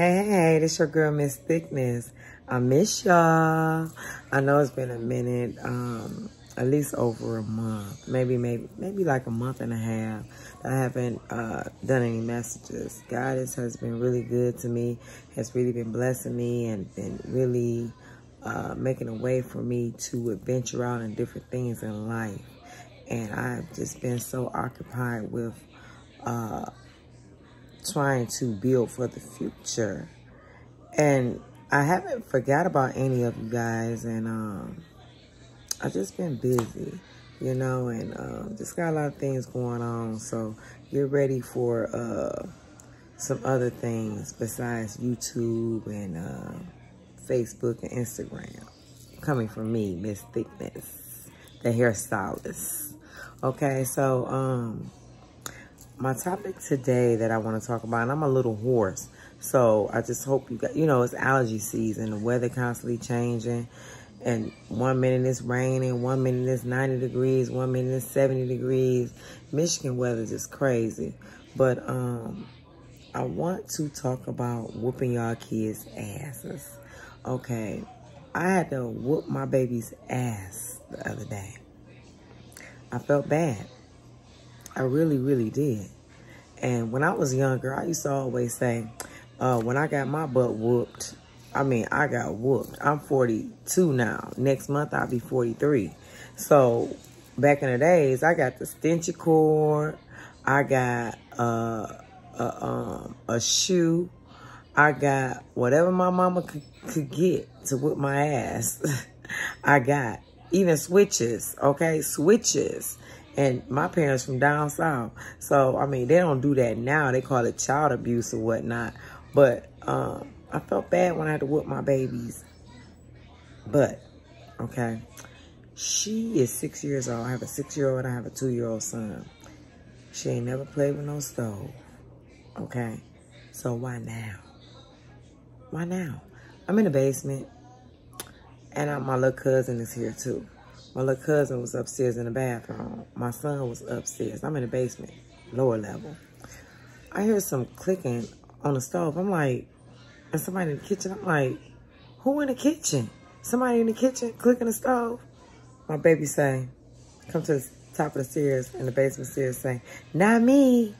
Hey, this your girl, Miss Thickness. I miss y'all. I know it's been a minute, at least over a month, maybe like a month and a half. I haven't done any messages. God has been really good to me, has really been blessing me and been really making a way for me to adventure out in different things in life. And I've just been so occupied with trying to build for the future. And I haven't forgot about any of you guys, and I've just been busy, you know, and just got a lot of things going on. So get ready for some other things besides YouTube and Facebook and Instagram coming from me, Miss Thickness, the hairstylist. Okay, so my topic today that I want to talk about, and I'm a little hoarse, so I just hope you got, you know, it's allergy season, the weather constantly changing, and 1 minute it's raining, 1 minute it's 90 degrees, 1 minute it's 70 degrees. Michigan weather is just crazy. But I want to talk about whooping y'all kids' asses. Okay, I had to whoop my baby's ass the other day. I felt bad. I really, really did. And when I was younger, I used to always say, when I got my butt whooped, I got whooped. I'm 42 now. Next month, I'll be 43. So back in the days, I got the stencil cord. I got a shoe. I got whatever my mama could get to whip my ass. I got even switches, okay? Switches. And my parents from down south. So, I mean, they don't do that now. They call it child abuse or whatnot. But I felt bad when I had to whoop my baby's butt, okay? She is 6 years old. I have a 6-year-old. I have a 2-year-old son. She ain't never played with no stove, okay? So why now? Why now? I'm in the basement, and my little cousin is here too. My little cousin was upstairs in the bathroom. My son was upstairs. I'm in the basement, lower level. I hear some clicking on the stove. I'm like, and somebody in the kitchen. I'm like, who in the kitchen? Somebody in the kitchen clicking the stove? My baby say, come to the top of the stairs in the basement stairs saying, not me.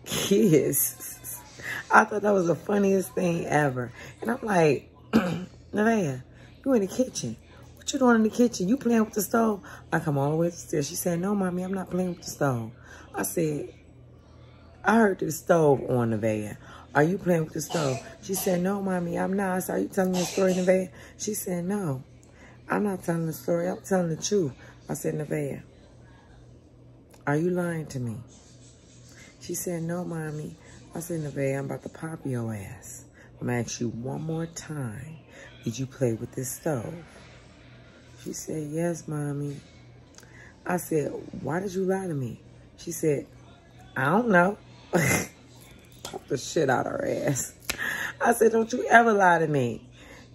Kids. I thought that was the funniest thing ever. And I'm like, Nevaeh, you in the kitchen. What you doing in the kitchen? You playing with the stove? I come all the way upstairs. She said, no, mommy, I'm not playing with the stove. I said, I heard the stove on, Nevaeh. Are you playing with the stove? She said, no, mommy, I'm not. I said, are you telling me a story, Nevaeh? She said, no, I'm not telling the story. I'm telling the truth. I said, Nevaeh, are you lying to me? She said, no, mommy. I said, Nevaeh, I'm about to pop your ass. I'm going to ask you one more time. Did you play with this stove? She said, yes, mommy. I said, why did you lie to me? She said, I don't know. Pop the shit out her ass. I said, don't you ever lie to me.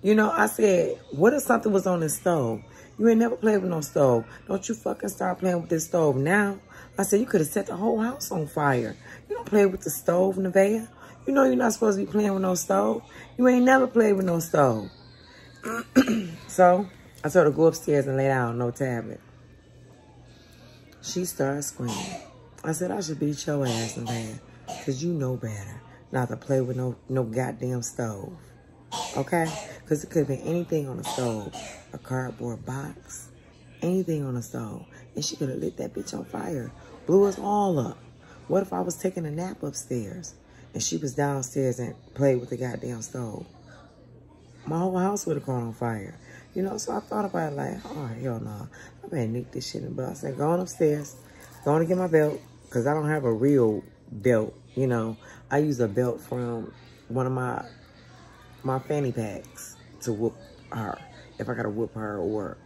You know, I said, what if something was on the stove? You ain't never played with no stove. Don't you fucking start playing with this stove now. I said, you could have set the whole house on fire. You don't play with the stove, Nevaeh. You know you're not supposed to be playing with no stove. You ain't never played with no stove. So I told her to go upstairs and lay down, no tablet. She started screaming. I said, I should beat your ass, Nevaeh, because you know better not to play with no goddamn stove. Okay? Because it could have been anything on the stove. A cardboard box. Anything on the stove. And she could have lit that bitch on fire. Blew us all up. What if I was taking a nap upstairs and she was downstairs and played with the goddamn stove? My whole house would have gone on fire. You know, so I thought about it like, oh, hell no. I better nick this shit in the butt. I said, go on upstairs. Go on and get my belt. Because I don't have a real belt, you know. I use a belt from one of my fanny packs to whoop her. If I got to whoop her or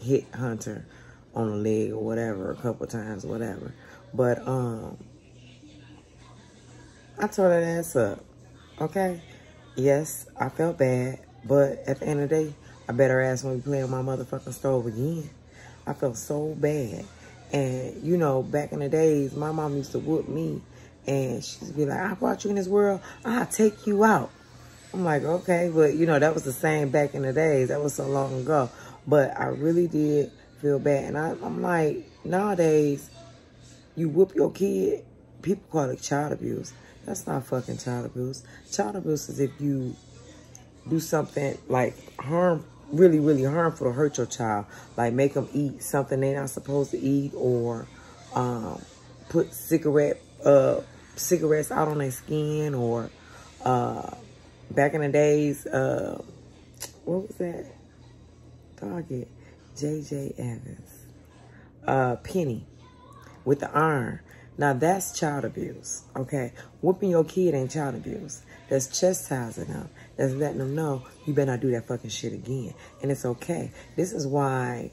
hit Hunter on the leg or whatever, a couple times or whatever. But, I tore that ass up, okay? Yes, I felt bad. But at the end of the day, I bet her ass won't be playing with my motherfucking stove again. I felt so bad. And, you know, back in the days, my mom used to whoop me And she'd be like, I brought you in this world. I'll take you out. I'm like, okay. But, you know, that was the same back in the days. That was so long ago. But I really did feel bad. And I'm like, nowadays, you whoop your kid, people call it child abuse. That's not fucking child abuse. Child abuse is if you do something like really, really harmful to hurt your child. Like make them eat something they're not supposed to eat, or put cigarettes out on their skin, or back in the days, what was that? Target, J.J. Evans, Penny with the iron. Now that's child abuse, okay? Whooping your kid ain't child abuse. That's chastising them. That's letting them know you better not do that fucking shit again. And it's okay. This is why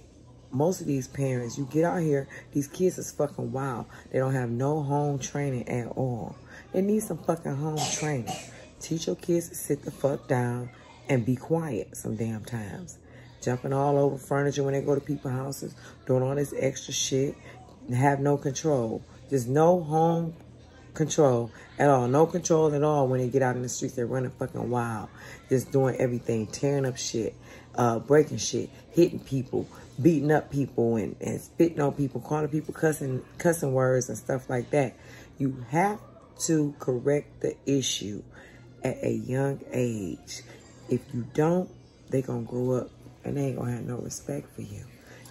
most of these parents, you get out here, these kids is fucking wild. They don't have no home training at all. They need some fucking home training. Teach your kids to sit the fuck down and be quiet some damn times. Jumping all over furniture when they go to people's houses, doing all this extra shit, and have no control. Just no home control at all. No control at all when they get out in the streets. They're running fucking wild. Just doing everything. Tearing up shit. Breaking shit. Hitting people. Beating up people. And spitting on people. Calling people cussing words and stuff like that. You have to correct the issue at a young age. If you don't, they're going to grow up and they ain't going to have no respect for you.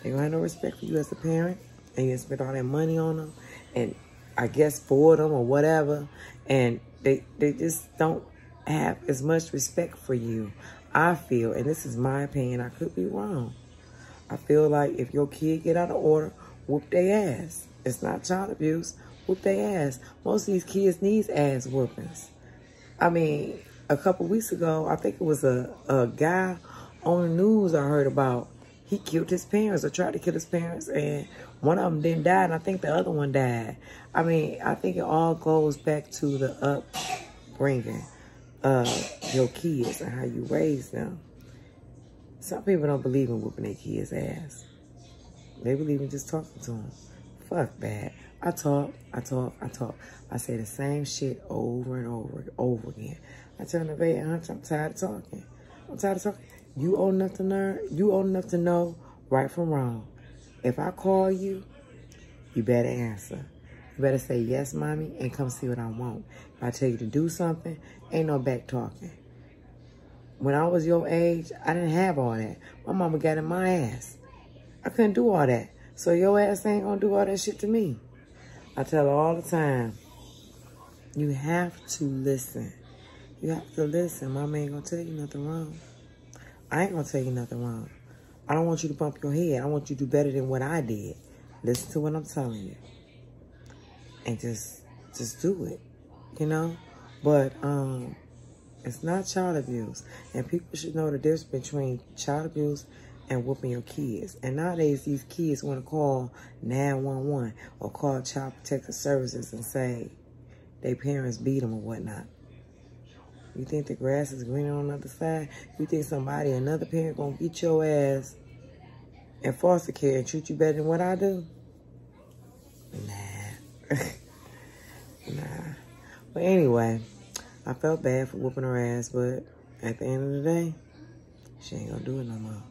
They going to have no respect for you as a parent. And you spend all that money on them. And I guess for them or whatever. And they just don't have as much respect for you. I feel, and this is my opinion, I could be wrong. I feel like if your kid get out of order, whoop their ass. It's not child abuse. Whoop their ass. Most of these kids need ass whoopings. I mean, a couple weeks ago, I think it was a guy on the news I heard about. He killed his parents or tried to kill his parents, and one of them didn't die, and I think the other one died. I mean, I think it all goes back to the upbringing of your kids and how you raise them. Some people don't believe in whooping their kids' ass. They believe in just talking to them. Fuck that. I talk. I say the same shit over and over again. I tell the baby, I'm tired of talking. I'm tired of talking. You old enough to learn. You old enough to know right from wrong. If I call you, you better answer. You better say, yes, mommy, and come see what I want. If I tell you to do something, ain't no back talking. When I was your age, I didn't have all that. My mama got in my ass. I couldn't do all that. So your ass ain't gonna do all that shit to me. I tell her all the time, you have to listen. You have to listen. Mama ain't gonna tell you nothing wrong. I ain't gonna tell you nothing wrong. I don't want you to bump your head. I want you to do better than what I did. Listen to what I'm telling you. And just do it, you know? But it's not child abuse. And people should know the difference between child abuse and whooping your kids. And nowadays, these kids want to call 911 or call Child Protective Services and say their parents beat them or whatnot. You think the grass is greener on the other side? You think another parent gonna beat your ass in foster care and treat you better than what I do? Nah. Nah. But anyway, I felt bad for whooping her ass, but at the end of the day, she ain't gonna do it no more.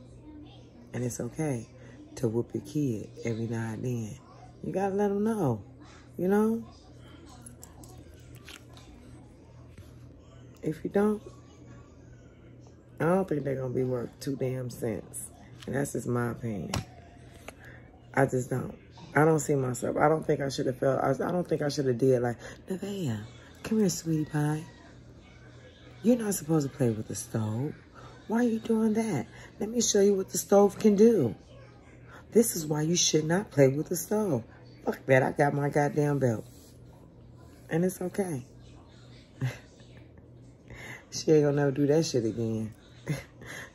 And it's okay to whoop your kid every now and then. You gotta let them know, you know? If you don't, I don't think they're gonna be worth 2 damn cents. And that's just my opinion. I just don't. I don't see myself. I don't think I should have felt, I don't think I should have did like, Nevaeh, come here, sweetie pie. You're not supposed to play with the stove. Why are you doing that? Let me show you what the stove can do. This is why you should not play with the stove. Fuck that, I got my goddamn belt. And it's okay. She ain't gonna never do that shit again.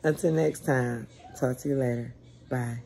Until next time, talk to you later. Bye.